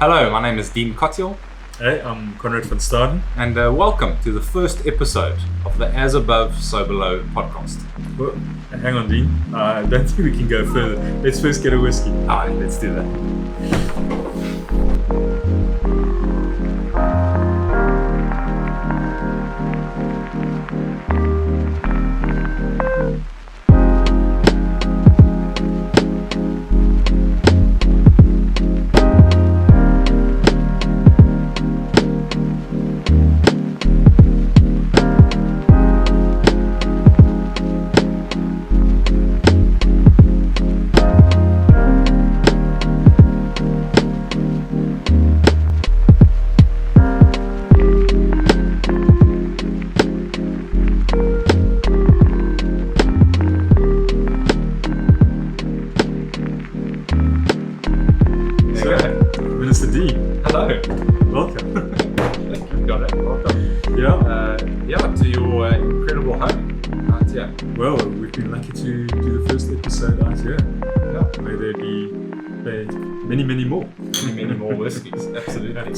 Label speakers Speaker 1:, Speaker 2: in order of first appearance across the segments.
Speaker 1: Hello, my name is Dean Kottil.
Speaker 2: Hey, I'm Konrad van Staden.
Speaker 1: And welcome to the first episode of the As Above, So Below podcast.
Speaker 2: Well, hang on, Dean. I don't think we can go further. Let's first get a whiskey.
Speaker 1: Alright, let's do that.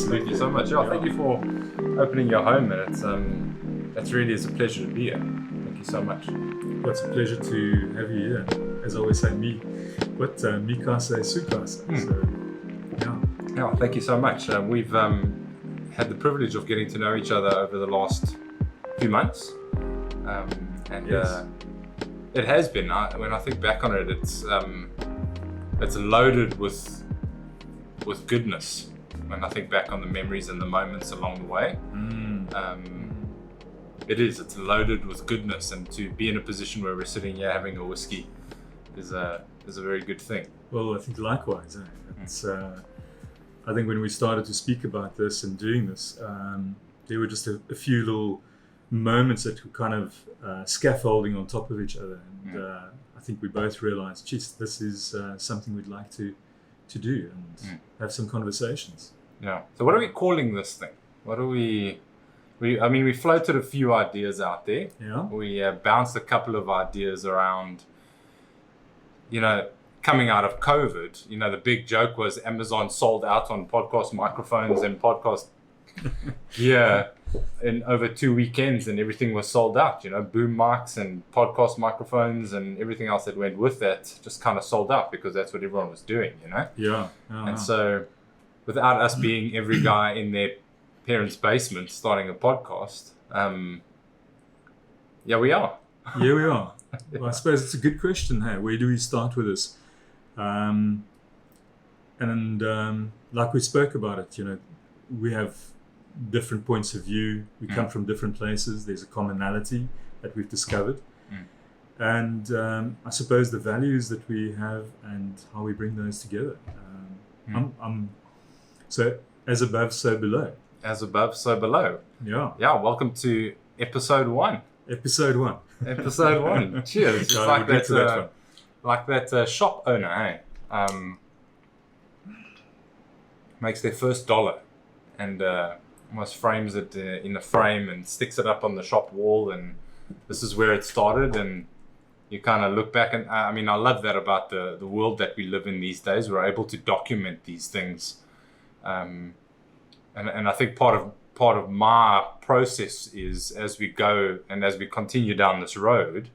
Speaker 1: Thank you so much. Thank you for opening your home, and it really is a pleasure to be here. Thank you so much.
Speaker 2: Well, it's a pleasure to have you here. As I always say, me kase, su kase.
Speaker 1: Thank you so much. We've had the privilege of getting to know each other over the last few months, and yes. It has been. When I think back on it, it's loaded with goodness. When I think back on the memories and the moments along the way, it's loaded with goodness, and to be in a position where we're sitting here having a whiskey is a very good thing.
Speaker 2: Well, I think likewise. It's, I think when we started to speak about this and doing this, there were just a few little moments that were kind of scaffolding on top of each other, and I think we both realized, geez, this is something we'd like to do and have some conversations.
Speaker 1: Yeah. So what are we calling this thing? What are we floated a few ideas out there.
Speaker 2: Yeah.
Speaker 1: We bounced a couple of ideas around, coming out of COVID. The big joke was Amazon sold out on podcast microphones and podcast gear in over 2 weekends, and everything was sold out. Boom mics and podcast microphones and everything else that went with that just kind of sold out because that's what everyone was doing.
Speaker 2: Yeah.
Speaker 1: And so, without us being every guy in their parents' basement starting a podcast, we are.
Speaker 2: Yeah, we are. Well, I suppose it's a good question. Hey, where do we start with this? And like we spoke about it, we have different points of view. We come from different places. There's a commonality that we've discovered. And I suppose the values that we have and how we bring those together. So, as above, so below.
Speaker 1: As above, so below.
Speaker 2: Yeah.
Speaker 1: Yeah, welcome to episode 1.
Speaker 2: Episode 1.
Speaker 1: Episode 1. Cheers. It's like that shop owner, hey? Makes their first $1 and almost frames it in a frame and sticks it up on the shop wall, and this is where it started, and you kind of look back, and I love that about the world that we live in these days. We're able to document these things, and I think part of my process is, as we go and as we continue down this road,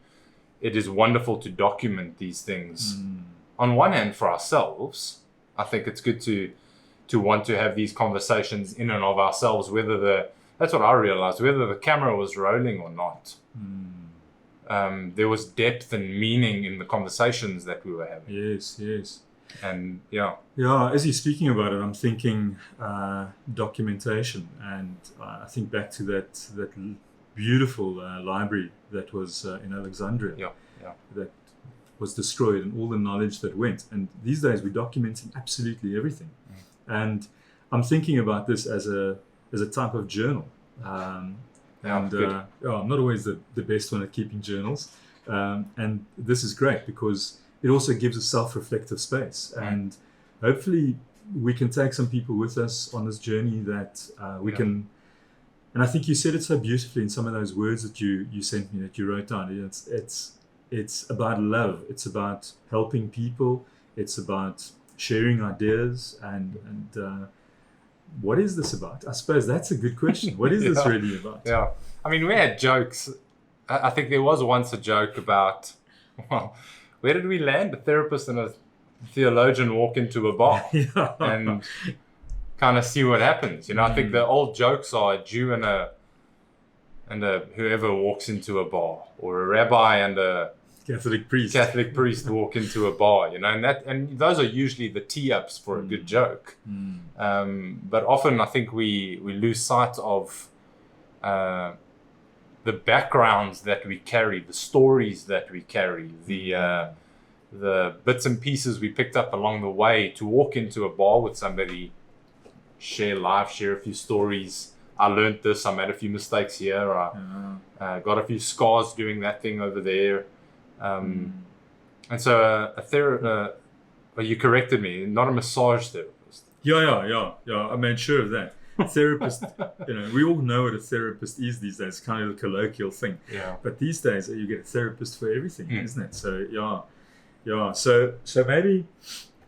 Speaker 1: it is wonderful to document these things. On one hand, for ourselves, I think it's good to want to have these conversations in and of ourselves, that's what I realized, whether the camera was rolling or not. There was depth and meaning in the conversations that we were having.
Speaker 2: Yes.
Speaker 1: And
Speaker 2: yeah, as you're speaking about it, I'm thinking documentation, and I think back to that beautiful library that was in Alexandria, that was destroyed, and all the knowledge that went. And these days we're documenting absolutely everything. And I'm thinking about this as a type of journal. I'm not always the best one at keeping journals. And this is great because it also gives a self-reflective space. And hopefully we can take some people with us on this journey that we can. And I think you said it so beautifully in some of those words that you sent me, that you wrote down. It's about love. It's about helping people. It's about sharing ideas and what is this about? I suppose that's a good question. What is this really about?
Speaker 1: Yeah. I mean, we had jokes. I think there was once a joke about, well, where did we land? A therapist and a theologian walk into a bar and kind of see what happens. I think the old jokes are a Jew and a whoever walks into a bar, or a rabbi and a Catholic priest walk into a bar, and those are usually the tee-ups for a good joke. But often I think we lose sight of the backgrounds that we carry, the stories that we carry, the bits and pieces we picked up along the way to walk into a bar with somebody, share life, share a few stories. I learned this, I made a few mistakes here, I got a few scars doing that thing over there. And so you corrected me, not a massage therapist.
Speaker 2: Yeah. I made sure of that. Therapist, we all know what a therapist is these days, kind of a colloquial thing.
Speaker 1: Yeah.
Speaker 2: But these days, you get a therapist for everything, isn't it? So, yeah. So maybe,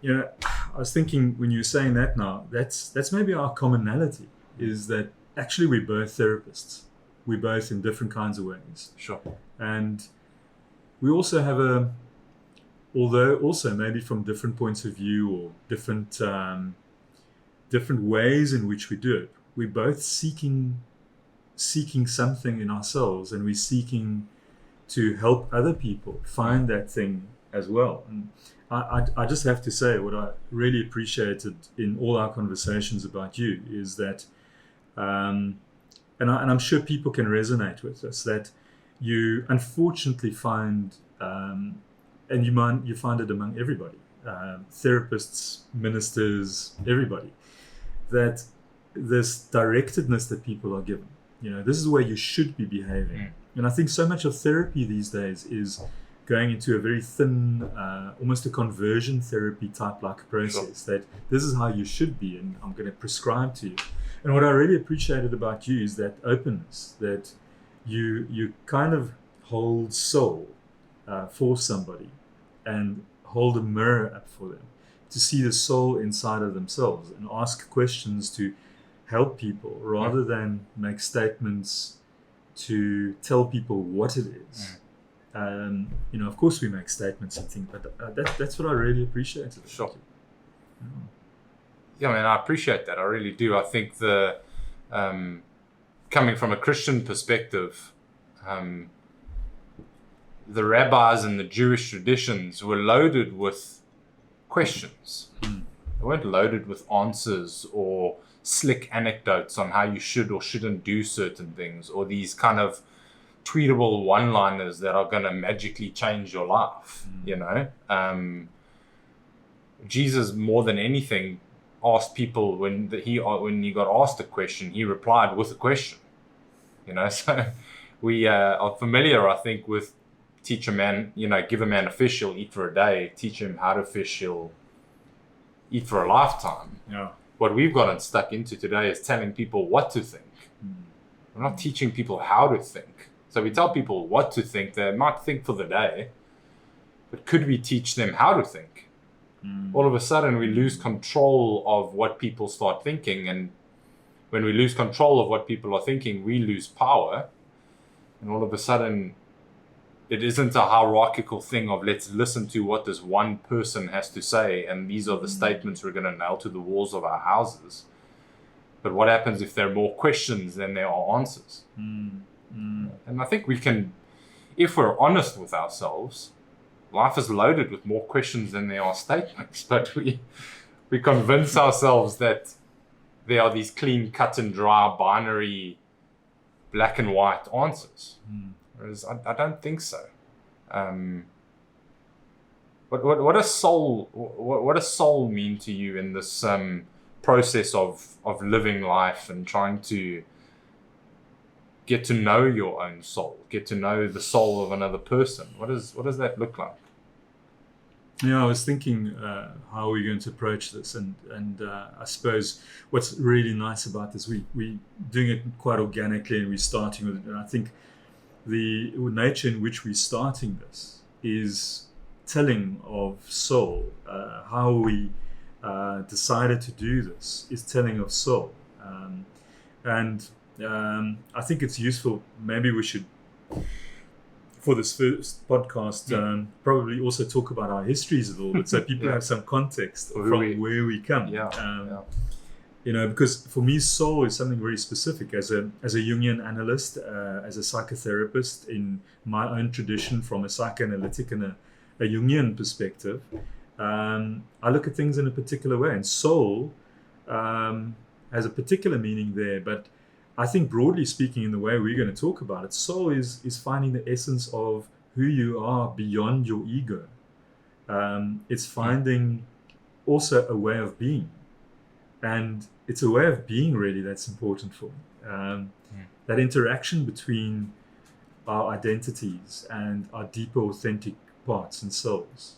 Speaker 2: I was thinking when you were saying that now, that's maybe our commonality, is that actually we're both therapists. We're both in different kinds of ways.
Speaker 1: Sure.
Speaker 2: And we also have although also maybe from different points of view or different ways in which we do it, we're both seeking something in ourselves, and we're seeking to help other people find that thing as well. And I just have to say, what I really appreciated in all our conversations about you is that, and I'm sure people can resonate with this, that you unfortunately find, and you find it among everybody, therapists, ministers, everybody, that this directedness that people are given, this is where you should be behaving. And I think so much of therapy these days is going into a very thin, almost a conversion therapy type like process, that this is how you should be and I'm going to prescribe to you. And what I really appreciated about you is that openness, that you kind of hold soul for somebody and hold a mirror up for them to see the soul inside of themselves and ask questions to help people rather than make statements to tell people what it is. Of course we make statements and things, but that's what I really appreciated.
Speaker 1: Sure. Yeah, man, I appreciate that. I really do. I think the coming from a Christian perspective, the rabbis and the Jewish traditions were loaded with questions. They weren't loaded with answers or slick anecdotes on how you should or shouldn't do certain things, or these kind of tweetable one-liners that are going to magically change your life. Jesus, more than anything, asked people when he got asked a question, he replied with a question. So we are familiar, I think, with teach a man, give a man a fish, he'll eat for a day. Teach him how to fish, he'll eat for a lifetime.
Speaker 2: Yeah.
Speaker 1: What we've gotten stuck into today is telling people what to think. We're not teaching people how to think. So we tell people what to think. They might think for the day, but could we teach them how to think? All of a sudden, we lose control of what people start thinking. And when we lose control of what people are thinking, we lose power. And all of a sudden, it isn't a hierarchical thing of let's listen to what this one person has to say, and these are the statements we're going to nail to the walls of our houses. But what happens if there are more questions than there are answers? And I think we can, if we're honest with ourselves, life is loaded with more questions than there are statements, but we convince ourselves that there are these clean, cut and dry, binary, black and white answers. Whereas I don't think so. What does soul mean to you in this process of living life and trying to get to know your own soul, get to know the soul of another person? What does that look like?
Speaker 2: Yeah, I was thinking how are we going to approach this, and I suppose what's really nice about this, we doing it quite organically, and we're starting with it, and I think the nature in which we're starting this is telling of soul. How we decided to do this is telling of soul. And I think it's useful. Maybe we should, for this first podcast, probably also talk about our histories a little bit, so people have some context from where we come. Because for me, soul is something very specific. As a Jungian analyst, as a psychotherapist in my own tradition, from a psychoanalytic and a Jungian perspective, I look at things in a particular way, and soul has a particular meaning there. But I think, broadly speaking, in the way we're going to talk about it, soul is finding the essence of who you are beyond your ego. It's finding also a way of being. And it's a way of being, really, that's important for me. That interaction between our identities and our deeper, authentic parts and selves.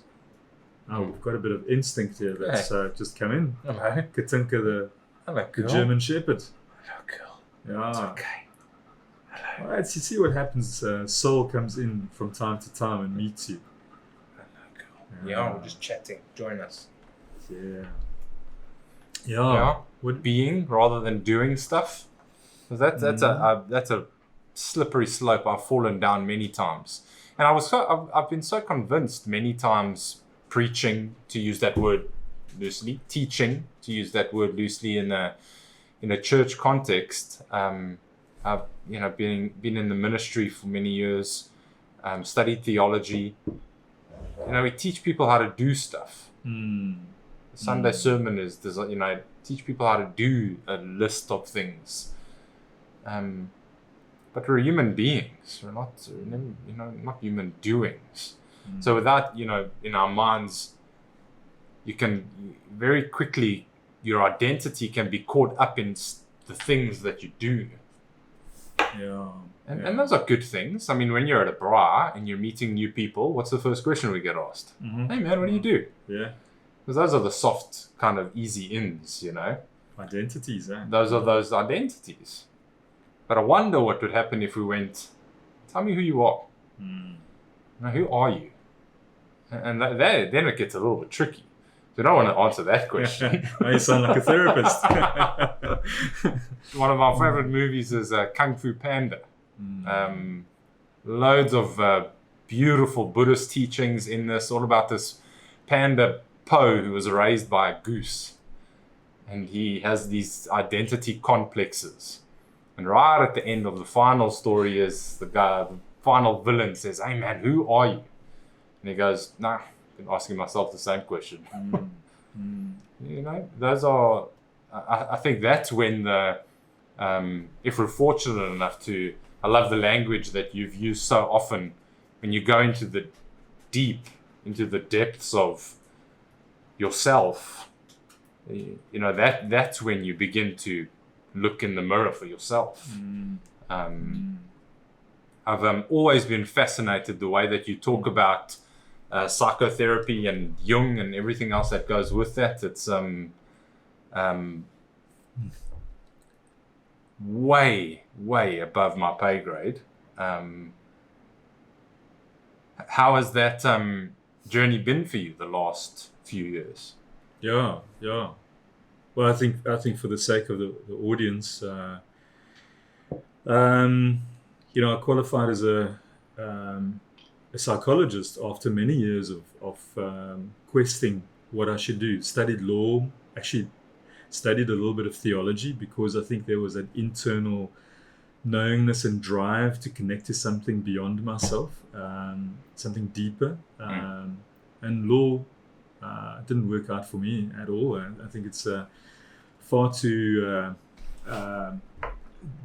Speaker 2: We've got a bit of instinct here that's just come in.
Speaker 1: Hello.
Speaker 2: Katinka,
Speaker 1: Hello,
Speaker 2: the German Shepherd.
Speaker 1: Hello, girl.
Speaker 2: Yeah.
Speaker 1: It's okay. Hello.
Speaker 2: Right, so you see what happens. Soul comes in from time to time and meets you.
Speaker 1: Hello, girl. Yeah, we're just chatting. Join us.
Speaker 2: Yeah.
Speaker 1: With being rather than doing stuff. Because that's a slippery slope I've fallen down many times. And I've been so convinced many times, preaching, to use that word loosely, teaching, to use that word loosely, in a church context. I've been in the ministry for many years, studied theology. We teach people how to do stuff. The Sunday sermon is teach people how to do a list of things. But we're human beings. We're not human doings. So without, in our minds, you can very quickly, your identity can be caught up in the things that you do. And those are good things. I mean, when you're at a bar and you're meeting new people, what's the first question we get asked? Hey man, what do you do?
Speaker 2: Yeah.
Speaker 1: Because those are the soft, kind of easy ins,
Speaker 2: Identities, eh?
Speaker 1: Those are those identities. But I wonder what would happen if we went, tell me who you are. Now, who are you? And then it gets a little bit tricky. So I don't want to answer that question.
Speaker 2: Now you sound like a therapist.
Speaker 1: One of my favorite movies is Kung Fu Panda. Loads of beautiful Buddhist teachings in this, all about this panda Po who was raised by a goose. And he has these identity complexes. And right at the end of the final story is the final villain says, hey man, who are you? And he goes, nah, I've been asking myself the same question. Those are, I think that's when if we're fortunate enough to, I love the language that you've used so often, when you go into the depths of yourself, that's when you begin to look in the mirror for yourself. I've always been fascinated the way that you talk about psychotherapy and Jung and everything else that goes with that. It's way above my pay grade. How has that journey been for you the last few years?
Speaker 2: Yeah. Well, I think for the sake of the audience, I qualified as a psychologist after many years of questing what I should do. Studied law, actually studied a little bit of theology, because I think there was an internal knowingness and drive to connect to something beyond myself, something deeper. And law didn't work out for me at all. I think it's far too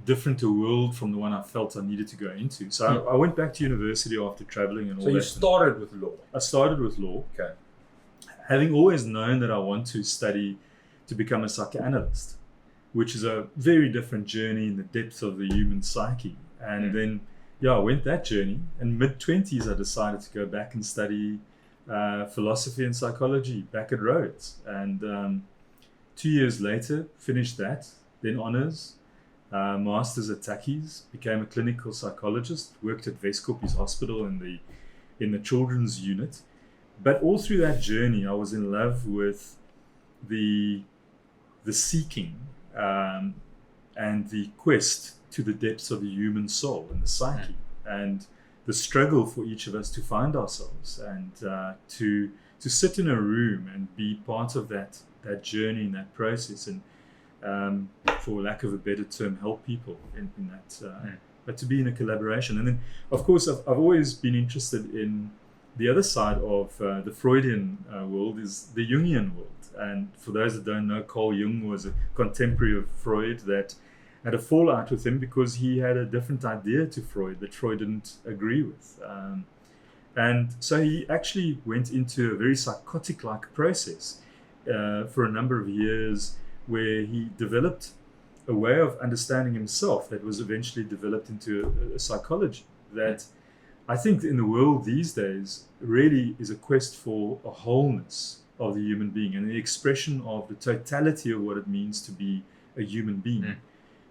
Speaker 2: different a world from the one I felt I needed to go into. So I went back to university after traveling and all that.
Speaker 1: So you started with law?
Speaker 2: I started with law.
Speaker 1: Okay.
Speaker 2: Having always known that I want to study to become a psychoanalyst, which is a very different journey in the depths of the human psyche. And then, I went that journey. And mid-20s, I decided to go back and study philosophy and psychology back at Rhodes. And 2 years later, finished that, then honours, masters at Takis, became a clinical psychologist, worked at Westkoppies Hospital in the children's unit. But all through that journey, I was in love with the seeking, and the quest to the depths of the human soul and the psyche, and the struggle for each of us to find ourselves, and to sit in a room and be part of that journey and that process, and for lack of a better term, help people in that. But to be in a collaboration. And then, of course, I've always been interested in the other side of the Freudian world, is the Jungian world. And for those that don't know, Carl Jung was a contemporary of Freud that had a fallout with him because he had a different idea to Freud that Freud didn't agree with. And so he actually went into a very psychotic-like process for a number of years, where he developed a way of understanding himself that was eventually developed into a psychology that I think in the world these days really is a quest for a wholeness of the human being and the expression of the totality of what it means to be a human being.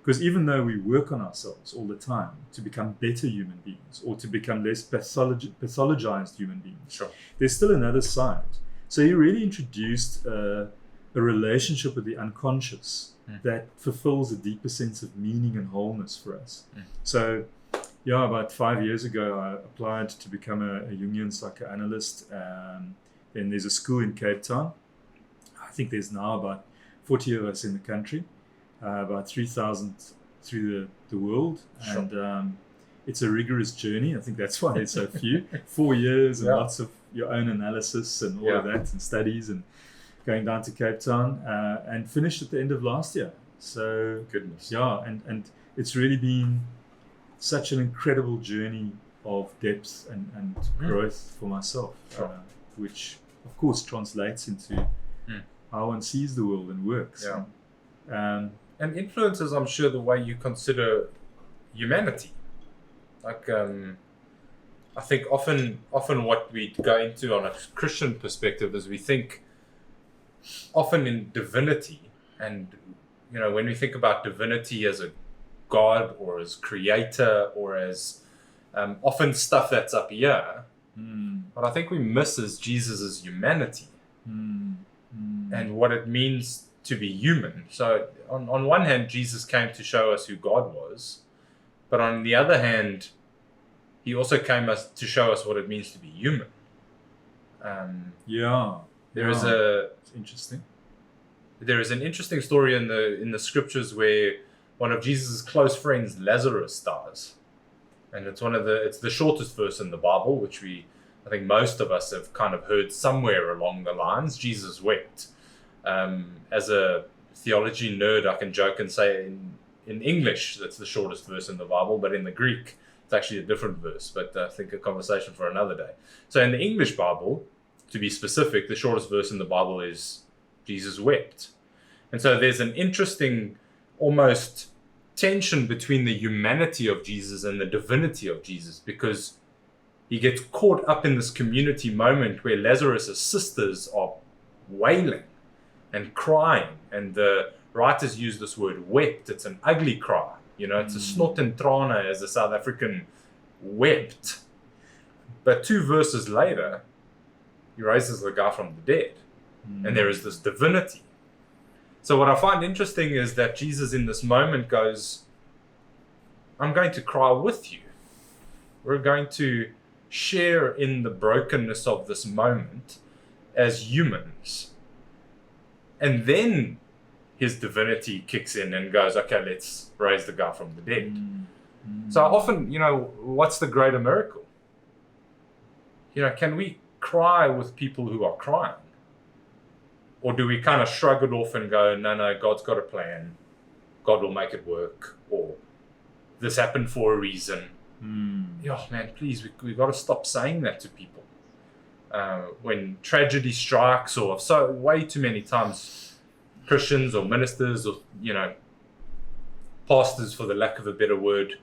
Speaker 2: Because even though we work on ourselves all the time to become better human beings or to become less pathologized human beings, there's still another side. So he really introduced a relationship with the unconscious that fulfills a deeper sense of meaning and wholeness for us. So, yeah, about 5 years ago, I applied to become a Jungian psychoanalyst. Then there's a school in Cape Town. I think there's now about 40 of us in the country, about 3,000 through the world. And it's a rigorous journey. I think that's why there's so few. 4 years and lots of your own analysis and all of that, and studies, and going down to Cape Town, and finished at the end of last year. So
Speaker 1: goodness,
Speaker 2: and it's really been such an incredible journey of depth and growth for myself, which of course translates into how one sees the world and works.
Speaker 1: And influences, I'm sure, the way you consider humanity. Like, I think often what we go into on a Christian perspective is we think often in divinity, and when we think about divinity as a God or as creator or as often stuff that's up here, what I think we miss is Jesus' humanity and what it means to be human. So on one hand, Jesus came to show us who God was, but on the other hand, he also came to show us what it means to be human.
Speaker 2: It's interesting.
Speaker 1: There is an interesting story in the scriptures where one of Jesus' close friends, Lazarus, dies, and it's the shortest verse in the Bible, which I think most of us have kind of heard somewhere along the lines. Jesus wept. As a theology nerd, I can joke and say in English that's the shortest verse in the Bible, but in the Greek it's actually a different verse. But I think a conversation for another day. So in the English Bible, to be specific, the shortest verse in the Bible is Jesus wept. And so there's an interesting almost tension between the humanity of Jesus and the divinity of Jesus, because he gets caught up in this community moment where Lazarus' sisters are wailing and crying, and the writers use this word wept. It's an ugly cry, it's a snot en trane, as the South African wept. But 2 verses later, he raises the guy from the dead. And there is this divinity. So what I find interesting is that Jesus in this moment goes, I'm going to cry with you. We're going to share in the brokenness of this moment as humans. And then his divinity kicks in and goes, okay, let's raise the guy from the dead. So often, what's the greater miracle? Can we cry with people who are crying? Or do we kind of shrug it off and go, no, God's got a plan. God will make it work. Or this happened for a reason. Man, please, we got to stop saying that to people. When tragedy strikes, or so way too many times, Christians or ministers or, pastors, for the lack of a better word,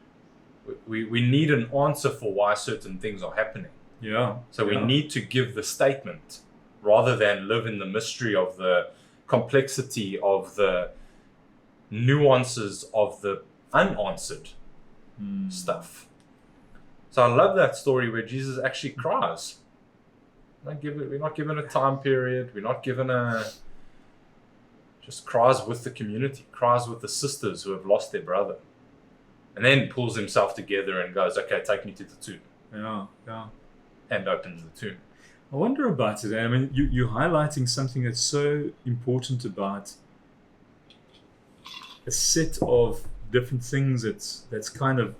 Speaker 1: we need an answer for why certain things are happening. So we need to give the statement rather than live in the mystery of the complexity of the nuances of the unanswered stuff. So I love that story where Jesus actually cries. We're not given a time period. We're not given a just cries with the community, cries with the sisters who have lost their brother, and then pulls himself together and goes, okay, take me to the tomb.
Speaker 2: Yeah.
Speaker 1: And opens the tomb.
Speaker 2: I wonder about it. I mean, you're highlighting something that's so important about a set of different things that's kind of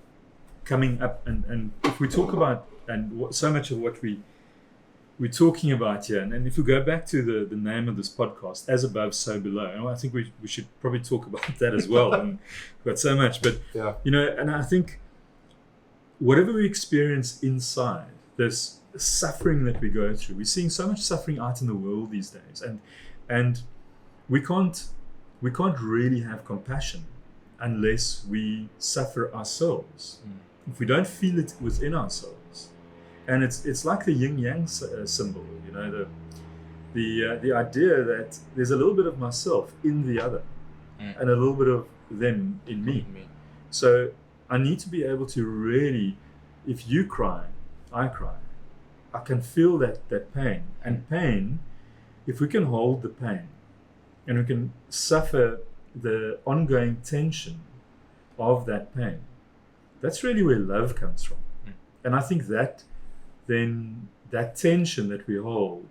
Speaker 2: coming up. And if we talk about, so much of what we're talking about here, and if we go back to the name of this podcast, As Above, So Below, and I think we should probably talk about that as well. And we've got so much, but and I think whatever we experience inside, this suffering that we go through, we're seeing so much suffering out in the world these days, and we can't really have compassion unless we suffer ourselves. If we don't feel it within ourselves. And it's like the yin yang symbol, the idea that there's a little bit of myself in the other, and a little bit of them in me. So I need to be able to really, if you cry, I cry. I can feel that pain. And pain, if we can hold the pain, and we can suffer the ongoing tension of that pain, that's really where love comes from. And I think that then that tension that we hold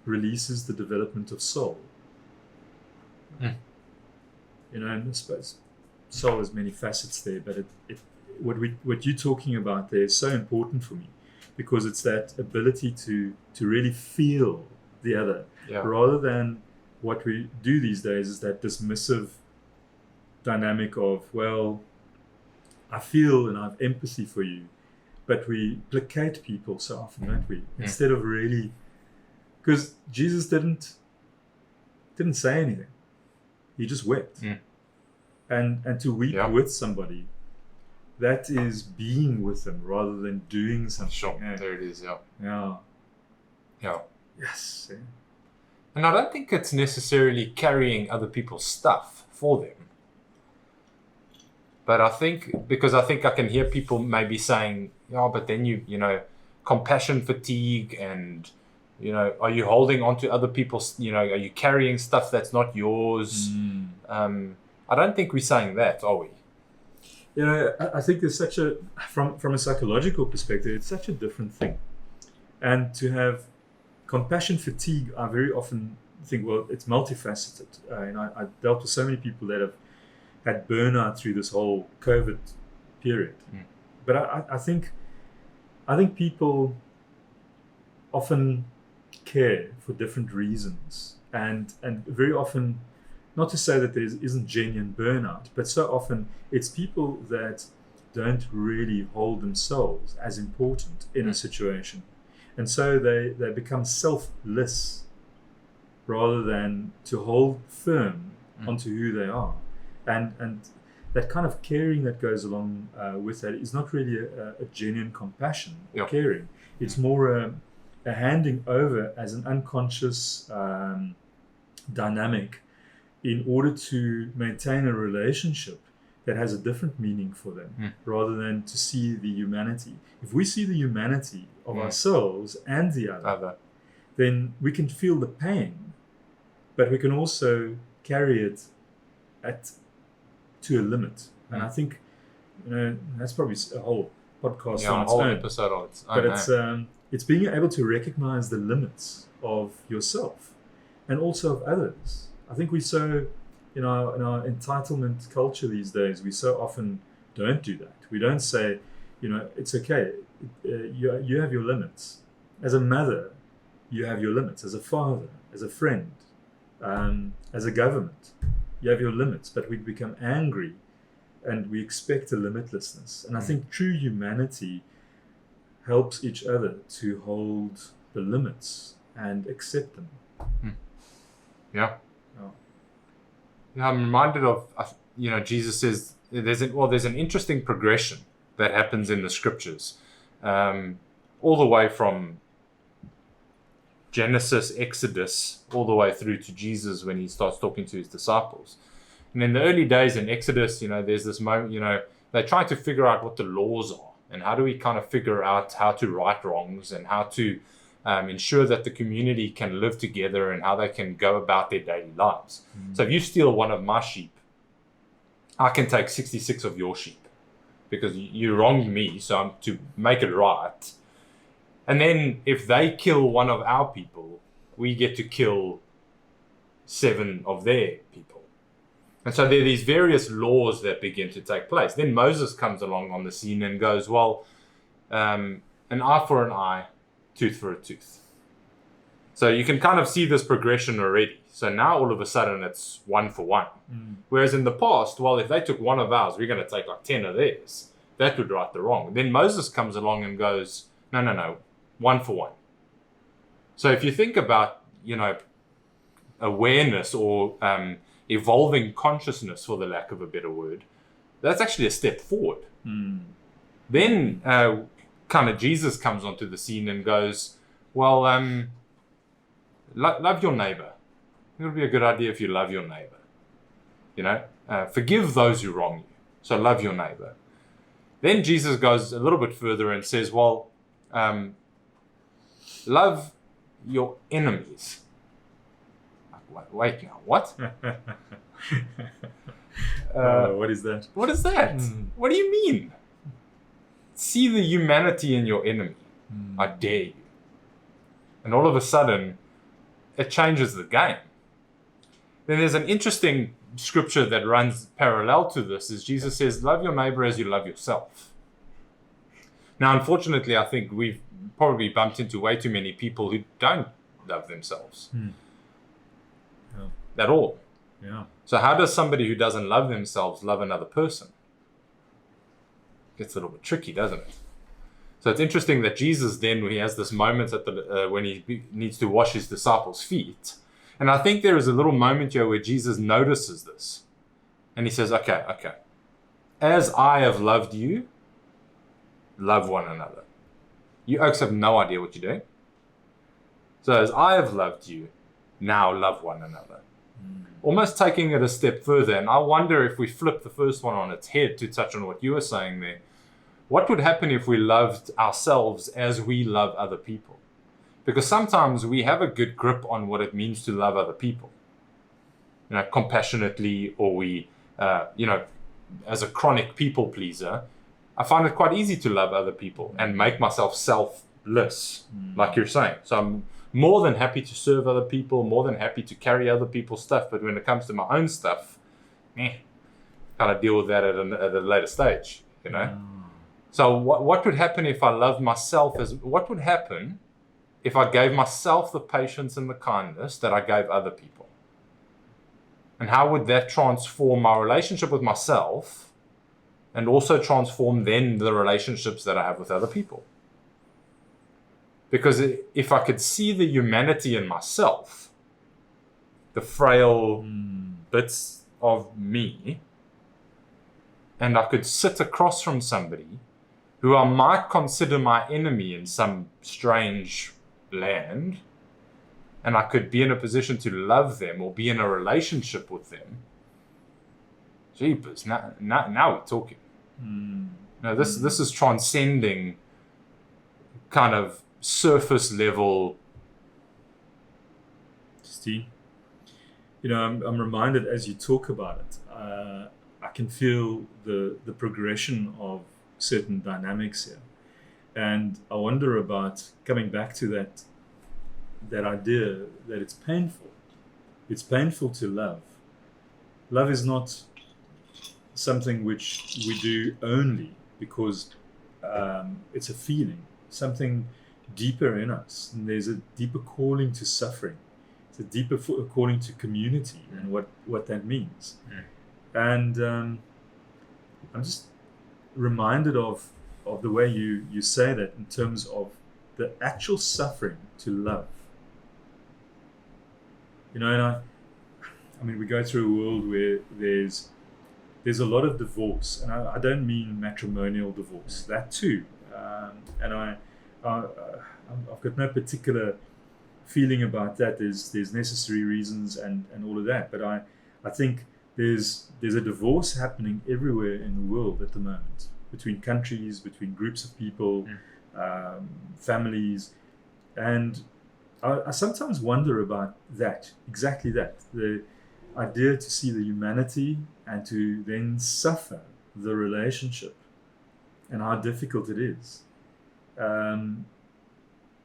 Speaker 2: releases the development of soul. And I suppose soul has many facets there, but what you're talking about there is so important for me, because it's that ability to really feel the other, rather than what we do these days is that dismissive dynamic of, well, I feel and I have empathy for you. But we placate people so often, don't we? Instead of really, because Jesus didn't say anything; he just wept, and to weep with somebody, that is being with them rather than doing something.
Speaker 1: Sure, there it is. Yeah.
Speaker 2: Yes.
Speaker 1: And I don't think it's necessarily carrying other people's stuff for them. But I think I can hear people maybe saying, but then you compassion fatigue, and are you holding on to other people's, are you carrying stuff that's not yours? I don't think we're saying that, are we?
Speaker 2: I think there's such from a psychological perspective, it's such a different thing. And to have compassion fatigue, I very often think, well, it's multifaceted. And I dealt with so many people that have had burnout through this whole COVID period. But I think people often care for different reasons, and very often, not to say that there isn't genuine burnout, but so often it's people that don't really hold themselves as important in a situation, and so they become selfless rather than to hold firm onto who they are. And that kind of caring that goes along with that is not really a genuine compassion or caring. It's more a handing over as an unconscious dynamic in order to maintain a relationship that has a different meaning for them, rather than to see the humanity. If we see the humanity of ourselves and the other, then we can feel the pain, but we can also carry it to a limit. And I think that's probably a whole podcast on its own.
Speaker 1: Episode on its own.
Speaker 2: But it's being able to recognize the limits of yourself and also of others. I think we so in our entitlement culture these days, we so often don't do that. We don't say, it's okay. You have your limits. As a mother, you have your limits. As a father, as a friend, as a government, you have your limits. But we become angry and we expect a limitlessness. And I think true humanity helps each other to hold the limits and accept them.
Speaker 1: Yeah. I'm reminded of, Jesus says there's an interesting progression that happens in the scriptures, all the way from Genesis, Exodus, all the way through to Jesus when he starts talking to his disciples. And in the early days in Exodus, there's this moment, they try to figure out what the laws are and how do we kind of figure out how to right wrongs and how to ensure that the community can live together and how they can go about their daily lives. So if you steal one of my sheep, I can take 66 of your sheep because you wronged me, so I'm to make it right. And then if they kill one of our people, we get to kill 7 of their people. And so there are these various laws that begin to take place. Then Moses comes along on the scene and goes, well, an eye for an eye, tooth for a tooth. So you can kind of see this progression already. So now all of a sudden it's 1 for 1. Whereas in the past, well, if they took one of ours, we're going to take like 10 of theirs. That would right the wrong. Then Moses comes along and goes, no, 1 for 1. So if you think about, awareness or evolving consciousness, for the lack of a better word, that's actually a step forward. Then kind of Jesus comes onto the scene and goes, well, love your neighbor. It would be a good idea if you love your neighbor. Forgive those who wrong you. So love your neighbor. Then Jesus goes a little bit further and says, well, love your enemies. Wait now, what?
Speaker 2: What is that?
Speaker 1: What is that? What do you mean? See the humanity in your enemy. I dare you. And all of a sudden, it changes the game. Then there's an interesting scripture that runs parallel to this, is Jesus says, love your neighbor as you love yourself. Now, unfortunately, I think we've probably bumped into way too many people who don't love themselves. At all.
Speaker 2: Yeah.
Speaker 1: So how does somebody who doesn't love themselves love another person? Gets a little bit tricky, doesn't it? So it's interesting that Jesus then, when he has this moment when he needs to wash his disciples' feet, and I think there is a little moment here where Jesus notices this, and he says, okay, as I have loved you, love one another. You oaks have no idea what you're doing. So as I have loved you, now love one another. Almost taking it a step further, and I wonder if we flip the first one on its head to touch on what you were saying there. What would happen if we loved ourselves as we love other people? Because sometimes we have a good grip on what it means to love other people. Compassionately, or we, as a chronic people pleaser, I find it quite easy to love other people and make myself selfless, like you're saying. So I'm more than happy to serve other people, more than happy to carry other people's stuff. But when it comes to my own stuff, kind of deal with that at a later stage, So what would happen if I loved myself what would happen if I gave myself the patience and the kindness that I gave other people? And how would that transform my relationship with myself and also transform then the relationships that I have with other people? Because if I could see the humanity in myself, the frail bits of me, and I could sit across from somebody who I might consider my enemy in some strange land, and I could be in a position to love them or be in a relationship with them, jeepers, now we're talking. Now this is transcending kind of surface level.
Speaker 2: Steve, I'm reminded as you talk about it, I can feel the progression of certain dynamics here, and I wonder about coming back to that idea that it's painful. It's painful to love. Love is not something which we do only because it's a feeling, something deeper in us, and there's a deeper calling to suffering. It's a deeper calling to community and what that means. And I'm just reminded of the way you say that in terms of the actual suffering to love. And I mean, we go through a world where there's a lot of divorce, and I don't mean matrimonial divorce, that too. And I've got no particular feeling about that. There's necessary reasons and all of that, but I think there's a divorce happening everywhere in the world at the moment, between countries, between groups of people, families, And I sometimes wonder about that, exactly that, the idea to see the humanity and to then suffer the relationship and how difficult it is.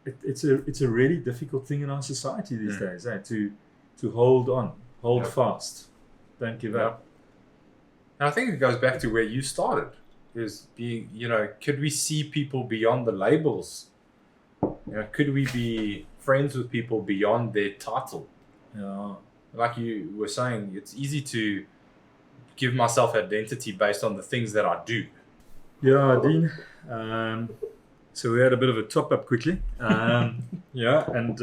Speaker 2: It's a really difficult thing in our society these days, to hold on, hold fast, don't give up.
Speaker 1: And I think it goes back to where you started, is being, could we see people beyond the labels? Could we be friends with people beyond their title? Like you were saying, it's easy to give myself identity based on the things that I do.
Speaker 2: Yeah, Dean. So we had a bit of a top up quickly. And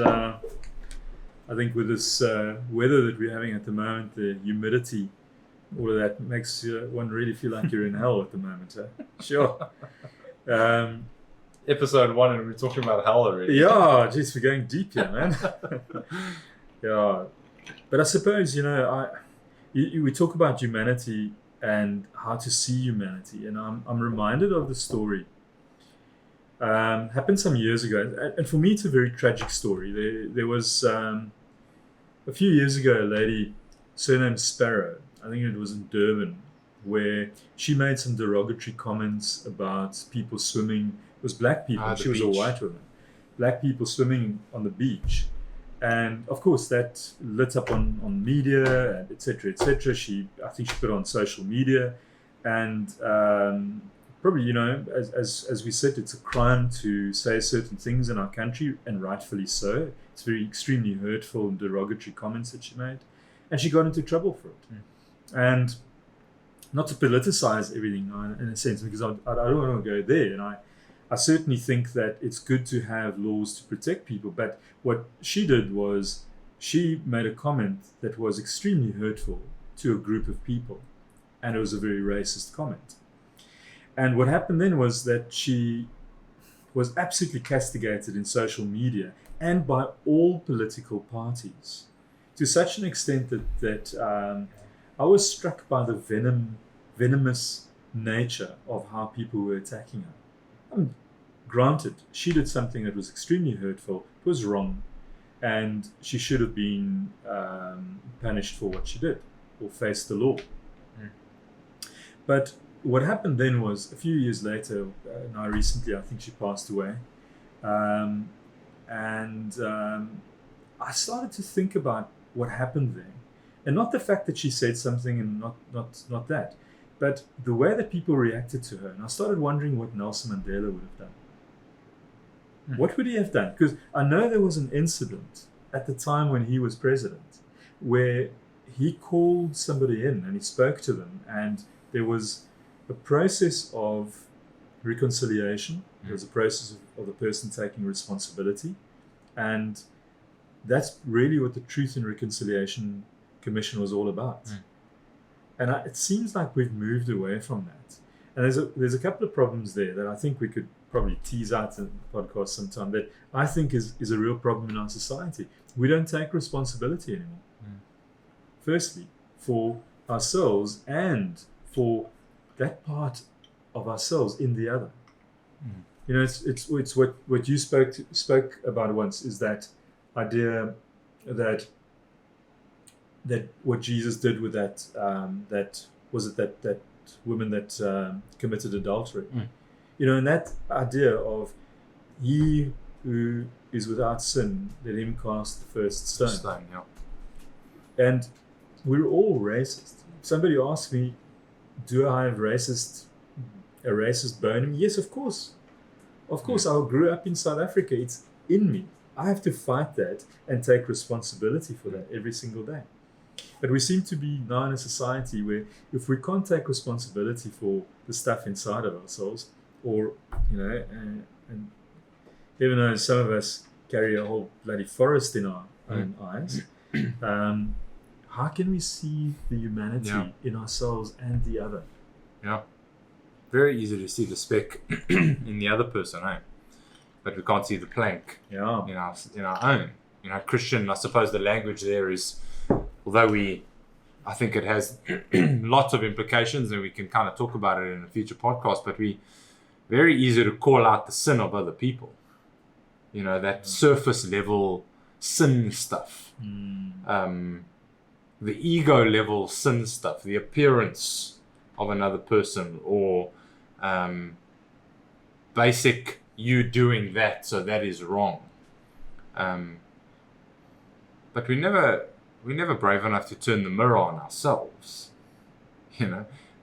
Speaker 2: I think with this weather that we're having at the moment, the humidity, all of that makes one really feel like you're in hell at the moment. Sure.
Speaker 1: Episode 1 and we're talking about hell already.
Speaker 2: Yeah, geez, we're going deep here, man. Yeah. But I suppose, we talk about humanity and how to see humanity. And I'm reminded of the story. Happened some years ago. And for me, it's a very tragic story. There was, a few years ago, a lady, surnamed Sparrow, I think it was in Durban, where she made some derogatory comments about people swimming. It was black people. She was a white woman. Black people swimming on the beach. And of course, that lit up on media, and et cetera, et cetera. I think she put it on social media. And probably, as we said, it's a crime to say certain things in our country, and rightfully so. It's very extremely hurtful and derogatory comments that she made. And she got into trouble for it. And not to politicize everything in a sense, because I don't want to go there. And I certainly think that it's good to have laws to protect people. But what she did was she made a comment that was extremely hurtful to a group of people. And it was a very racist comment. And what happened then was that she was absolutely castigated in social media and by all political parties, to such an extent that I was struck by the venomous nature of how people were attacking her. Granted, she did something that was extremely hurtful, it was wrong, and she should have been punished for what she did, or face the law. But what happened then was, a few years later, now recently, I think she passed away, I started to think about what happened there. And not the fact that she said something and not that, but the way that people reacted to her. And I started wondering what Nelson Mandela would have done. What would he have done? Because I know there was an incident at the time when he was president where he called somebody in and he spoke to them, and there was a process of reconciliation. There was a process of the person taking responsibility. And that's really what the Truth and Reconciliation Commission was all about. And it seems like we've moved away from that. And there's a couple of problems there that I think we could probably tease out in the podcast sometime, that I think is a real problem in our society. We don't take responsibility anymore. Firstly, for ourselves and for that part of ourselves in the other. It's what you spoke about once, is that idea that what Jesus did with that woman that committed adultery. And that idea of he who is without sin, let him cast the first stone. And we're all racist. Somebody asked me, do I have a racist bone in me? Yes, of course. Of course, I grew up in South Africa. It's in me. I have to fight that and take responsibility for that every single day. But we seem to be now in a society where if we can't take responsibility for the stuff inside of ourselves, or, and even though some of us carry a whole bloody forest in our own eyes, how can we see the humanity in ourselves and the other?
Speaker 1: Yeah. Very easy to see the speck in the other person, but we can't see the plank in our own. Christian, I suppose the language there is, although I think it has lots of implications, and we can kind of talk about it in a future podcast, but we very easy to call out the sin of other people. that surface level sin stuff, the ego level sin stuff, the appearance of another person, or basic you doing that, so that is wrong. But we're never brave enough to turn the mirror on ourselves.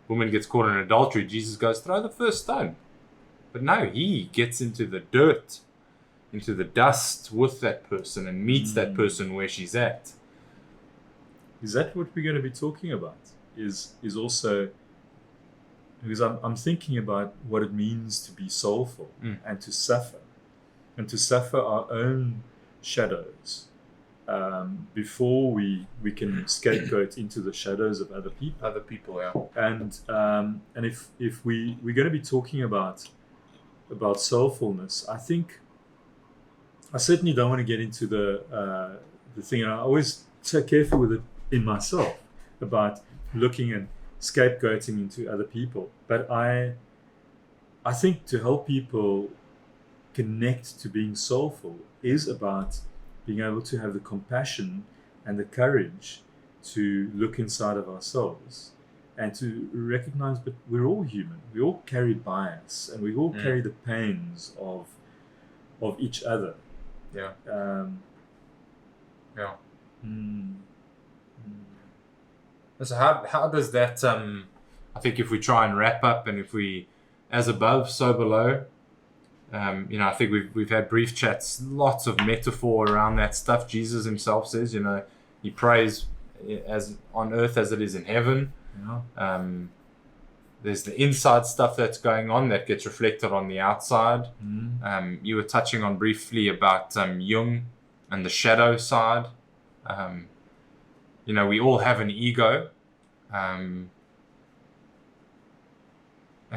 Speaker 1: Woman gets caught in adultery, Jesus goes, throw the first stone. But no, he gets into the dirt, into the dust with that person and meets that person where she's at.
Speaker 2: Is that what we're going to be talking about? Is also, because I'm thinking about what it means to be soulful and to suffer our own shadows before we can scapegoat into the shadows of other people.
Speaker 1: Yeah.
Speaker 2: And if we're going to be talking about soulfulness, I certainly don't want to get into the thing, and I always so careful with it in myself about looking and scapegoating into other people. But I think to help people connect to being soulful is about being able to have the compassion and the courage to look inside of ourselves and to recognize that we're all human. We all carry bias, and we all carry the pains of each other.
Speaker 1: Yeah. Yeah. So how does that? I think if we try and wrap up, and if we, as above, so below. I think we've had brief chats, lots of metaphor around that stuff. Jesus himself says, he prays as on earth as it is in heaven.
Speaker 2: Yeah.
Speaker 1: There's the inside stuff that's going on that gets reflected on the outside. You were touching on briefly about Jung and the shadow side. We all have an ego. And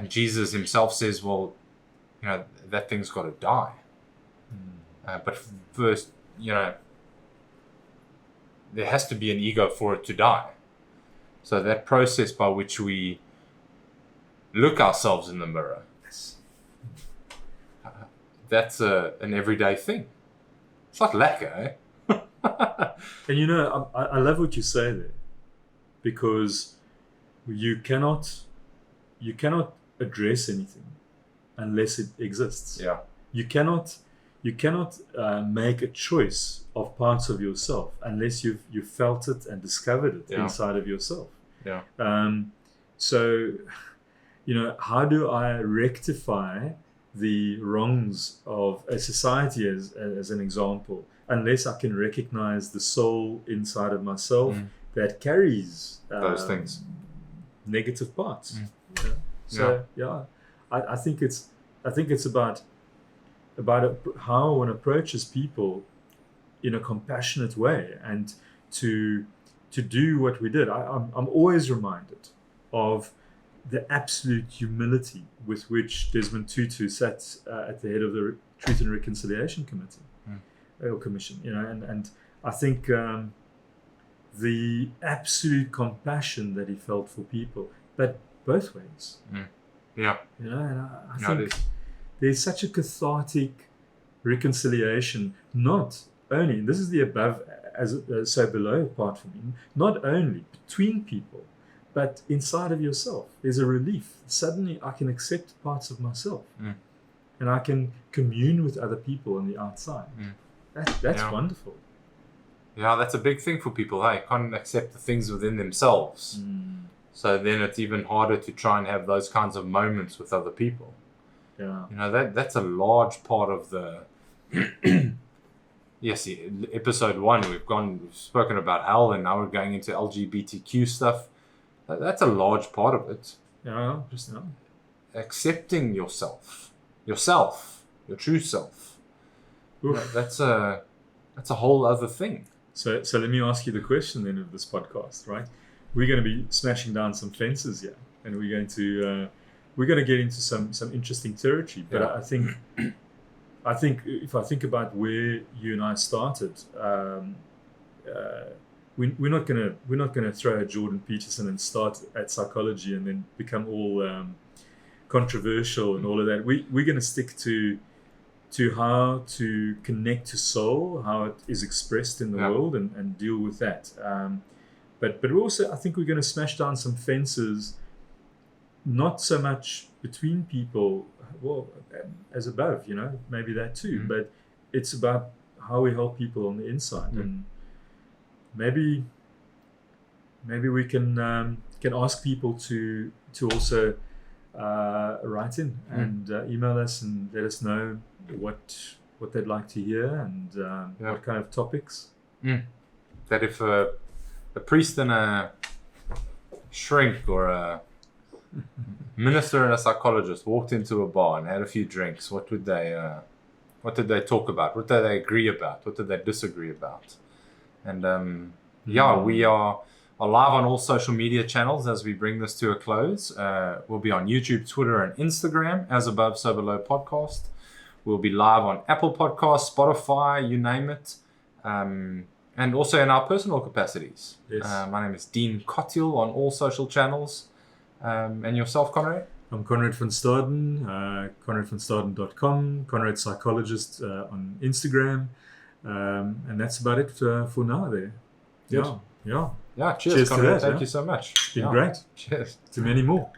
Speaker 1: Jesus himself says, well, that thing's got to die. But first, there has to be an ego for it to die. So that process by which we look ourselves in the mirror, that's an everyday thing. It's like lacquer, eh?
Speaker 2: And I love what you say there, because you cannot address anything unless it exists.
Speaker 1: Yeah.
Speaker 2: You cannot make a choice of parts of yourself unless you've felt it and discovered it inside of yourself.
Speaker 1: Yeah.
Speaker 2: So, how do I rectify the wrongs of a society, as an example, unless I can recognize the soul inside of myself that carries
Speaker 1: those things,
Speaker 2: negative parts. So I think it's about how one approaches people in a compassionate way, and to do what we did. I'm always reminded of the absolute humility with which Desmond Tutu sat at the head of the Truth and Reconciliation Committee or Commission. And I think the absolute compassion that he felt for people, but both ways.
Speaker 1: Yeah.
Speaker 2: And I think there's such a cathartic reconciliation, not only, and this is the above as so below part for me, not only between people, but inside of yourself. There's a relief. Suddenly I can accept parts of myself, and I can commune with other people on the outside. That's wonderful.
Speaker 1: Yeah, that's a big thing for people. They can't accept the things within themselves. So then it's even harder to try and have those kinds of moments with other people.
Speaker 2: Yeah.
Speaker 1: That's a large part of the yes, episode 1 we've spoken about hell, and now we're going into LGBTQ stuff. That's a large part of it.
Speaker 2: Yeah, just
Speaker 1: accepting yourself, your true self. That's a whole other thing.
Speaker 2: So let me ask you the question then of this podcast, right? We're going to be smashing down some fences here, and we're going to get into some interesting territory. But I think if I think about where you and I started, we're not gonna throw at Jordan Peterson and start at psychology and then become all controversial and all of that. We're going to stick to to how to connect to soul, how it is expressed in the world, and deal with that. But also, I think we're going to smash down some fences, not so much between people, well, as above, maybe that too, but it's about how we help people on the inside. And maybe we can ask people to also write in and email us and let us know what they'd like to hear and what kind of topics.
Speaker 1: That if a priest and a shrink or a minister and a psychologist walked into a bar and had a few drinks, what did they talk about? What did they agree about? What did they disagree about? And we are live on all social media channels as we bring this to a close. We'll be on YouTube, Twitter, and Instagram, As Above, So Below Podcast. We'll be live on Apple Podcasts, Spotify, you name it. And also in our personal capacities.
Speaker 2: Yes.
Speaker 1: My name is Dean Cottiel on all social channels. And yourself, Konrad?
Speaker 2: I'm Konrad van Staden, konradvanstaden.com, Konrad Psychologist on Instagram. And that's about it for now there.
Speaker 1: Yeah, cheers Konrad. Thank you so much.
Speaker 2: It's been great.
Speaker 1: Cheers.
Speaker 2: To many more.